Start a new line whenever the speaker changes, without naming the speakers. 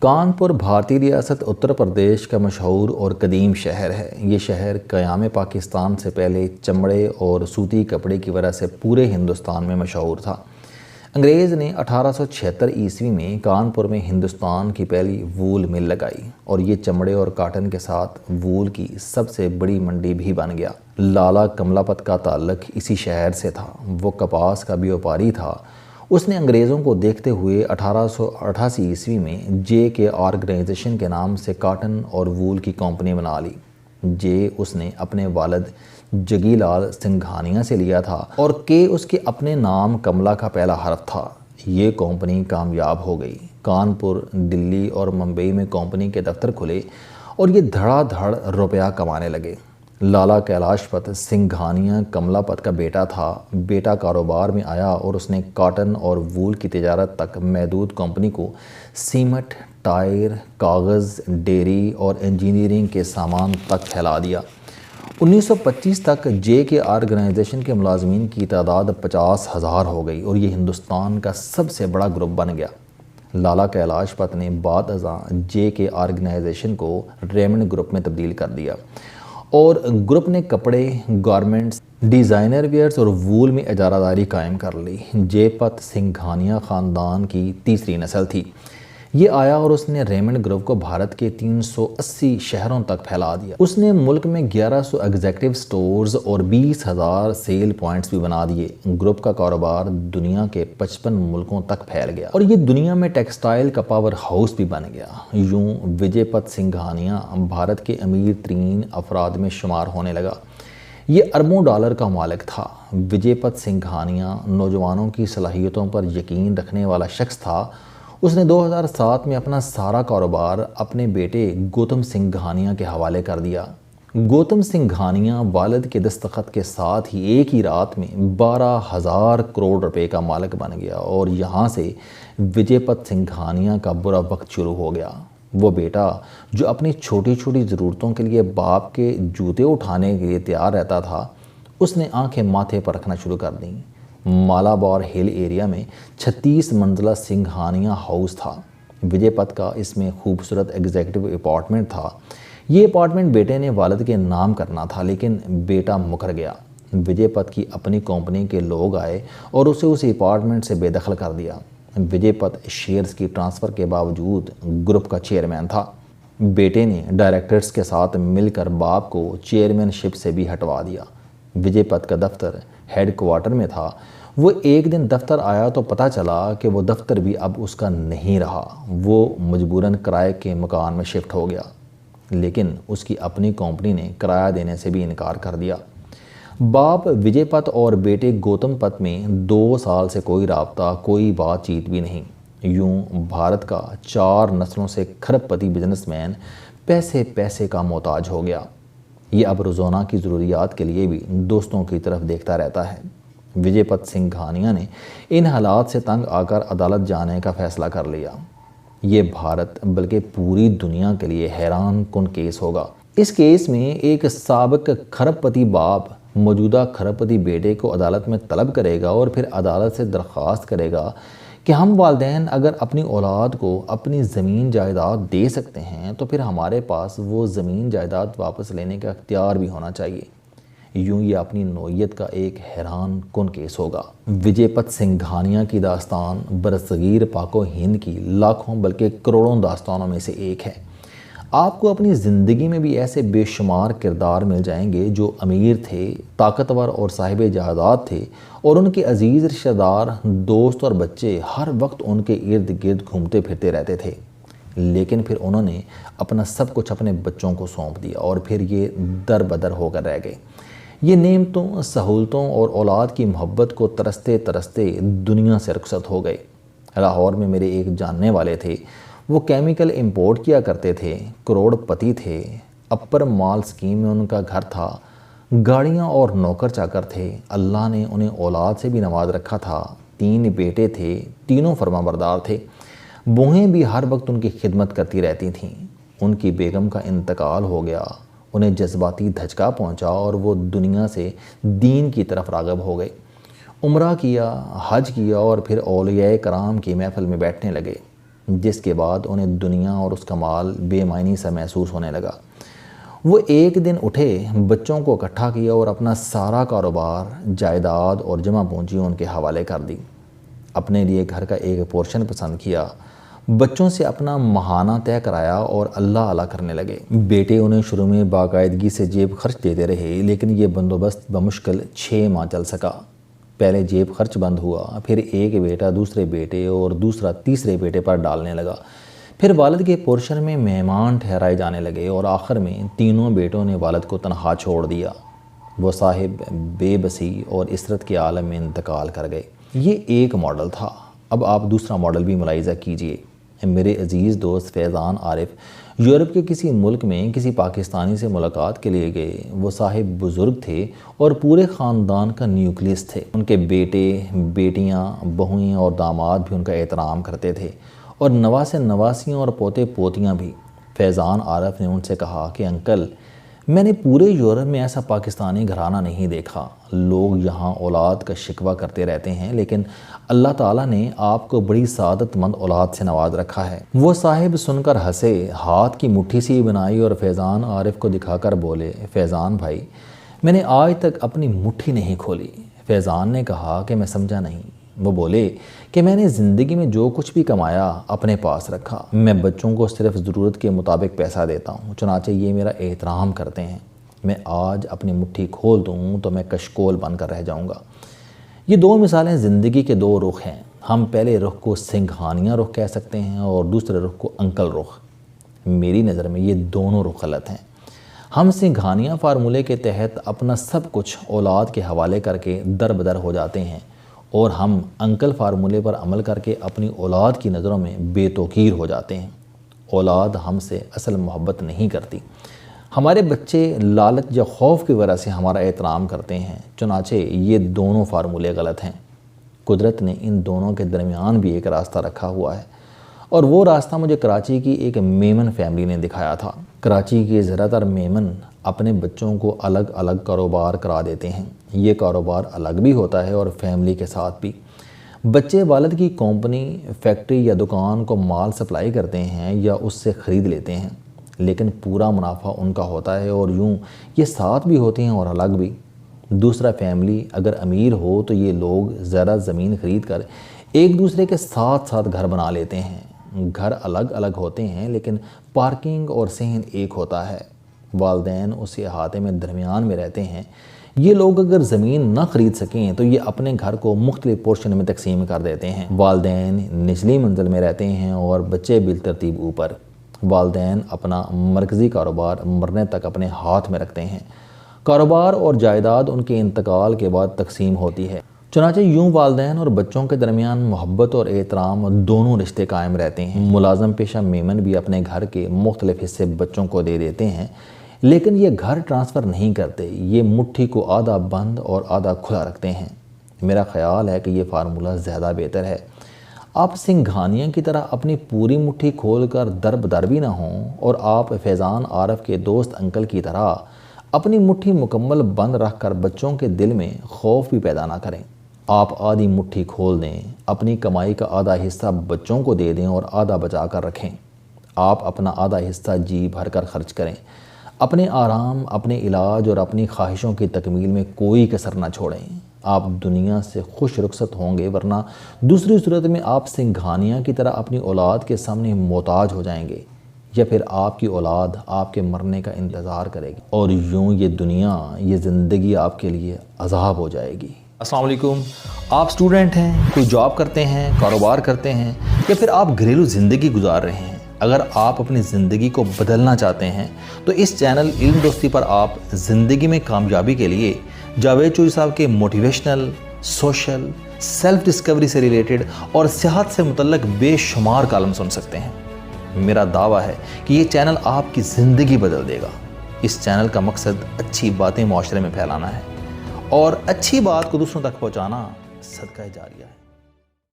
کانپور بھارتی ریاست اتر پردیش کا مشہور اور قدیم شہر ہے۔ یہ شہر قیام پاکستان سے پہلے چمڑے اور سوتی کپڑے کی وجہ سے پورے ہندوستان میں مشہور تھا۔ انگریز نے 1876 میں کانپور میں ہندوستان کی پہلی وول مل لگائی اور یہ چمڑے اور کاٹن کے ساتھ وول کی سب سے بڑی منڈی بھی بن گیا۔ لالا کملا پت کا تعلق اسی شہر سے تھا۔ وہ کپاس کا بیوپاری تھا۔ اس نے انگریزوں کو دیکھتے ہوئے 1888 میں جے کے آرگنائزیشن کے نام سے کاٹن اور وول کی کمپنی بنا لی۔ جے اس نے اپنے والد جگی لال سنگھانیہ سے لیا تھا اور کے اس کے اپنے نام کملا کا پہلا حرف تھا۔ یہ کمپنی کامیاب ہو گئی۔ کانپور، دلی اور ممبئی میں کمپنی کے دفتر کھلے اور یہ دھڑا دھڑ روپیہ کمانے لگے۔ لالا کیلاش پت سنگھانیہ کملا پت کا بیٹا تھا۔ بیٹا کاروبار میں آیا اور اس نے کاٹن اور وول کی تجارت تک محدود کمپنی کو سیمنٹ، ٹائر، کاغذ، ڈیری اور انجینئرنگ کے سامان تک پھیلا دیا۔ 1925 تک جے کے آرگنائزیشن کے ملازمین کی تعداد 50,000 ہو گئی اور یہ ہندوستان کا سب سے بڑا گروپ بن گیا۔ لالا کیلاش پت نے بعد ازاں جے کے آرگنائزیشن کو ریمنڈ گروپ میں تبدیل کر دیا اور گروپ نے کپڑے، گارمنٹس، ڈیزائنر ویئرز اور وول میں اجارہ داری قائم کر لی۔ جے پت سنگھانیہ خاندان کی تیسری نسل تھی۔ یہ آیا اور اس نے ریمنڈ گروپ کو بھارت کے 380 شہروں تک پھیلا دیا۔ اس نے ملک میں 1100 ایگزیکٹو سٹورز اور 20,000 سیل پوائنٹس بھی بنا دیے۔ گروپ کا کاروبار دنیا کے 55 ملکوں تک پھیل گیا اور یہ دنیا میں ٹیکسٹائل کا پاور ہاؤس بھی بن گیا۔ یوں وجے پت سنگھانیہ بھارت کے امیر ترین افراد میں شمار ہونے لگا۔ یہ اربوں ڈالر کا مالک تھا۔ وجے پت سنگھانیہ نوجوانوں کی صلاحیتوں پر یقین رکھنے والا شخص تھا۔ اس نے 2007 میں اپنا سارا کاروبار اپنے بیٹے گوتم سنگھانیہ کے حوالے کر دیا۔ گوتم سنگھانیہ والد کے دستخط کے ساتھ ہی ایک ہی رات میں 12,000 کروڑ روپے کا مالک بن گیا اور یہاں سے وجے پت سنگھانیہ کا برا وقت شروع ہو گیا۔ وہ بیٹا جو اپنی چھوٹی چھوٹی ضرورتوں کے لیے باپ کے جوتے اٹھانے کے لیے تیار رہتا تھا، اس نے آنکھیں ماتھے پر رکھنا شروع کر دیں۔ مالابار ہل ایریا میں 36 منزلہ سنگھانیہ ہاؤس تھا۔ وجے پت کا اس میں خوبصورت ایگزیکٹو اپارٹمنٹ تھا۔ یہ اپارٹمنٹ بیٹے نے والد کے نام کرنا تھا لیکن بیٹا مکر گیا۔ وجے پت کی اپنی کمپنی کے لوگ آئے اور اسے اس اپارٹمنٹ سے بے دخل کر دیا۔ وجے پت شیئرز کی ٹرانسفر کے باوجود گروپ کا چیئرمین تھا۔ بیٹے نے ڈائریکٹرز کے ساتھ مل کر باپ کو چیئرمین شپ سے بھی ہٹوا دیا۔ وجے پت کا دفتر ہیڈ کوارٹر میں تھا۔ وہ ایک دن دفتر آیا تو پتہ چلا کہ وہ دفتر بھی اب اس کا نہیں رہا۔ وہ مجبوراً کرائے کے مکان میں شفٹ ہو گیا لیکن اس کی اپنی کمپنی نے کرایہ دینے سے بھی انکار کر دیا۔ باپ وجے پت اور بیٹے گوتم پت میں 2 سال سے کوئی رابطہ، کوئی بات چیت بھی نہیں۔ یوں بھارت کا 4 نسلوں سے کھرب پتی بزنس مین پیسے کا محتاج ہو گیا۔ یہ اب روزانہ کی ضروریات کے لیے بھی دوستوں کی طرف دیکھتا رہتا ہے۔ وجے پت سنگھانیہ نے ان حالات سے تنگ آ کر عدالت جانے کا فیصلہ کر لیا۔ یہ بھارت بلکہ پوری دنیا کے لیے حیران کن کیس ہوگا۔ اس کیس میں ایک سابق کھرب پتی باپ موجودہ کھرب پتی بیٹے کو عدالت میں طلب کرے گا اور پھر عدالت سے درخواست کرے گا کہ ہم والدین اگر اپنی اولاد کو اپنی زمین جائیداد دے سکتے ہیں تو پھر ہمارے پاس وہ زمین جائیداد واپس لینے کا اختیار بھی ہونا چاہیے۔ یوں یہ اپنی نوعیت کا ایک حیران کن کیس ہوگا۔ وجے پت سنگھانیہ کی داستان برصغیر پاک و ہند کی لاکھوں بلکہ کروڑوں داستانوں میں سے ایک ہے۔ آپ کو اپنی زندگی میں بھی ایسے بے شمار کردار مل جائیں گے جو امیر تھے، طاقتور اور صاحب جائیداد تھے اور ان کے عزیز رشتہ دار، دوست اور بچے ہر وقت ان کے ارد گرد گھومتے پھرتے رہتے تھے، لیکن پھر انہوں نے اپنا سب کچھ اپنے بچوں کو سونپ دیا اور پھر یہ در بدر ہو کر رہ گئے۔ یہ نعمتوں، سہولتوں اور اولاد کی محبت کو ترستے ترستے دنیا سے رخصت ہو گئے۔ لاہور میں میرے ایک جاننے والے تھے۔ وہ کیمیکل امپورٹ کیا کرتے تھے، کروڑ پتی تھے۔ اپر مال سکیم میں ان کا گھر تھا، گاڑیاں اور نوکر چاکر تھے۔ اللہ نے انہیں اولاد سے بھی نواز رکھا تھا۔ 3 بیٹے تھے، تینوں فرما بردار تھے۔ بوہیں بھی ہر وقت ان کی خدمت کرتی رہتی تھیں۔ ان کی بیگم کا انتقال ہو گیا۔ انہیں جذباتی دھچکا پہنچا اور وہ دنیا سے دین کی طرف راغب ہو گئے۔ عمرہ کیا، حج کیا اور پھر اولیاء کرام کی محفل میں بیٹھنے لگے۔ جس کے بعد انہیں دنیا اور اس کا مال بے معنی سا محسوس ہونے لگا۔ وہ ایک دن اٹھے، بچوں کو اکٹھا کیا اور اپنا سارا کاروبار، جائیداد اور جمع پونجی ان کے حوالے کر دی۔ اپنے لیے گھر کا ایک پورشن پسند کیا، بچوں سے اپنا ماہانہ طے کرایا اور اللہ کرنے لگے۔ بیٹے انہیں شروع میں باقاعدگی سے جیب خرچ دیتے رہے، لیکن یہ بندوبست بمشکل 6 ماہ چل سکا۔ پہلے جیب خرچ بند ہوا، پھر ایک بیٹا دوسرے بیٹے اور دوسرا تیسرے بیٹے پر ڈالنے لگا، پھر والد کے پورشن میں مہمان ٹھہرائے جانے لگے اور آخر میں تینوں بیٹوں نے والد کو تنہا چھوڑ دیا۔ وہ صاحب بے بسی اور عسرت کے عالم میں انتقال کر گئے۔ یہ ایک ماڈل تھا، اب آپ دوسرا ماڈل بھی ملاحظہ کیجئے۔ میرے عزیز دوست فیضان عارف یورپ کے کسی ملک میں کسی پاکستانی سے ملاقات کے لیے گئے۔ وہ صاحب بزرگ تھے اور پورے خاندان کا نیوکلیس تھے۔ ان کے بیٹے، بیٹیاں، بہویں اور داماد بھی ان کا احترام کرتے تھے، اور نواسے نواسیاں اور پوتے پوتیاں بھی۔ فیضان عارف نے ان سے کہا کہ انکل، میں نے پورے یورپ میں ایسا پاکستانی گھرانہ نہیں دیکھا۔ لوگ یہاں اولاد کا شکوہ کرتے رہتے ہیں، لیکن اللہ تعالیٰ نے آپ کو بڑی سعادت مند اولاد سے نواز رکھا ہے۔ وہ صاحب سن کر ہنسے، ہاتھ کی مٹھی سی بنائی اور فیضان عارف کو دکھا کر بولے، فیضان بھائی، میں نے آج تک اپنی مٹھی نہیں کھولی۔ فیضان نے کہا کہ میں سمجھا نہیں۔ وہ بولے کہ میں نے زندگی میں جو کچھ بھی کمایا اپنے پاس رکھا، میں بچوں کو صرف ضرورت کے مطابق پیسہ دیتا ہوں، چنانچہ یہ میرا احترام کرتے ہیں۔ میں آج اپنی مٹھی کھول دوں تو میں کشکول بن کر رہ جاؤں گا۔ یہ 2 مثالیں زندگی کے 2 رخ ہیں۔ ہم پہلے رخ کو سنگھانیہ رخ کہہ سکتے ہیں اور دوسرے رخ کو انکل رخ۔ میری نظر میں یہ دونوں رخ غلط ہیں۔ ہم سنگھانیہ فارمولے کے تحت اپنا سب کچھ اولاد کے حوالے کر کے دربدر ہو جاتے ہیں، اور ہم انکل فارمولے پر عمل کر کے اپنی اولاد کی نظروں میں بے توقیر ہو جاتے ہیں۔ اولاد ہم سے اصل محبت نہیں کرتی۔ ہمارے بچے لالچ یا خوف کی وجہ سے ہمارا احترام کرتے ہیں، چنانچہ یہ دونوں فارمولے غلط ہیں۔ قدرت نے ان دونوں کے درمیان بھی ایک راستہ رکھا ہوا ہے، اور وہ راستہ مجھے کراچی کی ایک میمن فیملی نے دکھایا تھا۔ کراچی کے زیادہ تر میمن اپنے بچوں کو الگ الگ کاروبار کرا دیتے ہیں۔ یہ کاروبار الگ بھی ہوتا ہے اور فیملی کے ساتھ بھی۔ بچے والد کی کمپنی، فیکٹری یا دکان کو مال سپلائی کرتے ہیں یا اس سے خرید لیتے ہیں، لیکن پورا منافع ان کا ہوتا ہے، اور یوں یہ ساتھ بھی ہوتے ہیں اور الگ بھی۔ دوسرا فیملی اگر امیر ہو تو یہ لوگ زیادہ زمین خرید کر ایک دوسرے کے ساتھ ساتھ گھر بنا لیتے ہیں۔ گھر الگ الگ ہوتے ہیں لیکن پارکنگ اور صحن ایک ہوتا ہے۔ والدین اس احاطے میں درمیان میں رہتے ہیں۔ یہ لوگ اگر زمین نہ خرید سکیں تو یہ اپنے گھر کو مختلف پورشن میں تقسیم کر دیتے ہیں۔ والدین نچلی منزل میں رہتے ہیں اور بچے بالترتیب اوپر۔ والدین اپنا مرکزی کاروبار مرنے تک اپنے ہاتھ میں رکھتے ہیں۔ کاروبار اور جائیداد ان کے انتقال کے بعد تقسیم ہوتی ہے۔ چنانچہ یوں والدین اور بچوں کے درمیان محبت اور احترام دونوں رشتے قائم رہتے ہیں۔ ملازم پیشہ میمن بھی اپنے گھر کے مختلف حصے بچوں کو دے دیتے ہیں، لیکن یہ گھر ٹرانسفر نہیں کرتے۔ یہ مٹھی کو آدھا بند اور آدھا کھلا رکھتے ہیں۔ میرا خیال ہے کہ یہ فارمولہ زیادہ بہتر ہے۔ آپ سنگھانیہ کی طرح اپنی پوری مٹھی کھول کر دربدر بھی نہ ہوں، اور آپ فیضان عارف کے دوست انکل کی طرح اپنی مٹھی مکمل بند رکھ کر بچوں کے دل میں خوف بھی پیدا نہ کریں۔ آپ آدھی مٹھی کھول دیں، اپنی کمائی کا آدھا حصہ بچوں کو دے دیں اور آدھا بچا کر رکھیں۔ آپ اپنا آدھا حصہ جی بھر کر خرچ کریں۔ اپنے آرام، اپنے علاج اور اپنی خواہشوں کی تکمیل میں کوئی کسر نہ چھوڑیں۔ آپ دنیا سے خوش رخصت ہوں گے، ورنہ دوسری صورت میں آپ سنگھانیہ کی طرح اپنی اولاد کے سامنے محتاج ہو جائیں گے، یا پھر آپ کی اولاد آپ کے مرنے کا انتظار کرے گی، اور یوں یہ دنیا، یہ زندگی آپ کے لیے عذاب ہو جائے گی۔ السلام علیکم۔ آپ سٹوڈنٹ ہیں، کوئی جاب کرتے ہیں، کاروبار کرتے ہیں، یا پھر آپ گھریلو زندگی گزار رہے ہیں۔ اگر آپ اپنی زندگی کو بدلنا چاہتے ہیں تو اس چینل علم دوستی پر آپ زندگی میں کامیابی کے لیے جاوید چوہری صاحب کے موٹیویشنل، سوشل، سیلف ڈسکوری سے ریلیٹڈ اور صحت سے متعلق بے شمار کالم سن سکتے ہیں۔ میرا دعویٰ ہے کہ یہ چینل آپ کی زندگی بدل دے گا۔ اس چینل کا مقصد اچھی باتیں معاشرے میں پھیلانا ہے، اور اچھی بات کو دوسروں تک پہنچانا صدقہ جاریہ ہے۔